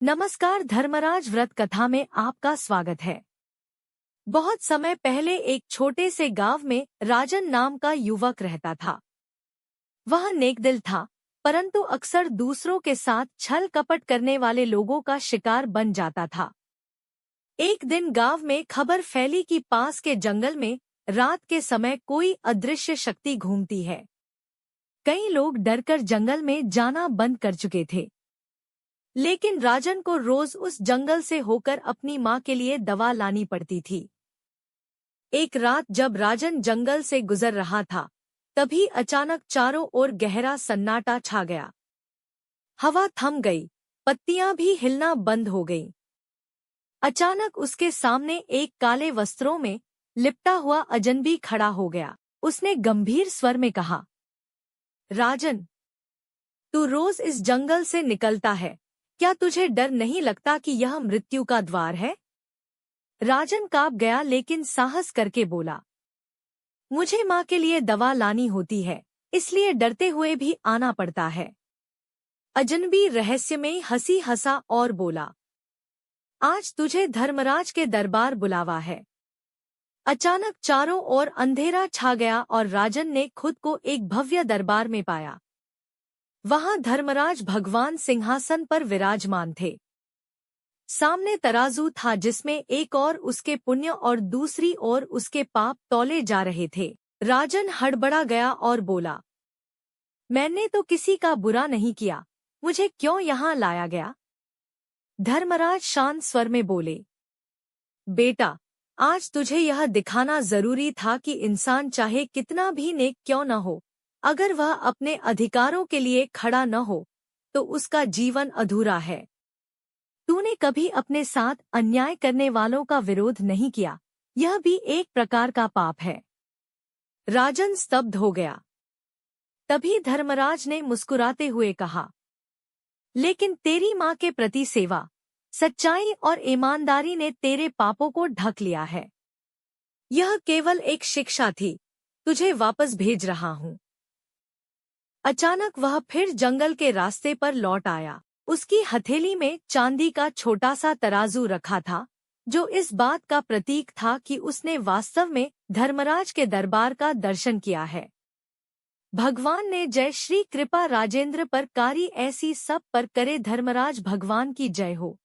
नमस्कार। धर्मराज व्रत कथा में आपका स्वागत है। बहुत समय पहले एक छोटे से गांव में राजन नाम का युवक रहता था। वह नेकदिल था, परंतु अक्सर दूसरों के साथ छल कपट करने वाले लोगों का शिकार बन जाता था। एक दिन गांव में खबर फैली कि पास के जंगल में रात के समय कोई अदृश्य शक्ति घूमती है। कई लोग डरकर जंगल में जाना बंद कर चुके थे, लेकिन राजन को रोज उस जंगल से होकर अपनी माँ के लिए दवा लानी पड़ती थी। एक रात जब राजन जंगल से गुजर रहा था, तभी अचानक चारों ओर गहरा सन्नाटा छा गया। हवा थम गई, पत्तियां भी हिलना बंद हो गईं। अचानक उसके सामने एक काले वस्त्रों में लिपटा हुआ अजनबी खड़ा हो गया। उसने गंभीर स्वर में कहा, राजन, तू रोज इस जंगल से निकलता है, क्या तुझे डर नहीं लगता कि यह मृत्यु का द्वार है? राजन कांप गया, लेकिन साहस करके बोला, मुझे माँ के लिए दवा लानी होती है, इसलिए डरते हुए भी आना पड़ता है। अजनबी रहस्यमयी हंसी हंसा और बोला, आज तुझे धर्मराज के दरबार बुलावा है। अचानक चारों ओर अंधेरा छा गया और राजन ने खुद को एक भव्य दरबार में पाया। वहां धर्मराज भगवान सिंहासन पर विराजमान थे। सामने तराजू था जिसमें एक ओर उसके पुण्य और दूसरी ओर उसके पाप तौले जा रहे थे। राजन हड़बड़ा गया और बोला, मैंने तो किसी का बुरा नहीं किया, मुझे क्यों यहाँ लाया गया? धर्मराज शांत स्वर में बोले, बेटा, आज तुझे यह दिखाना जरूरी था कि इंसान चाहे कितना भी नेक क्यों न हो, अगर वह अपने अधिकारों के लिए खड़ा न हो तो उसका जीवन अधूरा है। तूने कभी अपने साथ अन्याय करने वालों का विरोध नहीं किया, यह भी एक प्रकार का पाप है। राजन स्तब्ध हो गया। तभी धर्मराज ने मुस्कुराते हुए कहा, लेकिन तेरी माँ के प्रति सेवा, सच्चाई और ईमानदारी ने तेरे पापों को ढक लिया है। यह केवल एक शिक्षा थी, तुझे वापस भेज रहा हूँ। अचानक वह फिर जंगल के रास्ते पर लौट आया। उसकी हथेली में चांदी का छोटा सा तराजू रखा था, जो इस बात का प्रतीक था कि उसने वास्तव में धर्मराज के दरबार का दर्शन किया है। भगवान ने जय श्री कृपा राजेंद्र पर कारी, ऐसी सब पर करे धर्मराज भगवान की जय हो।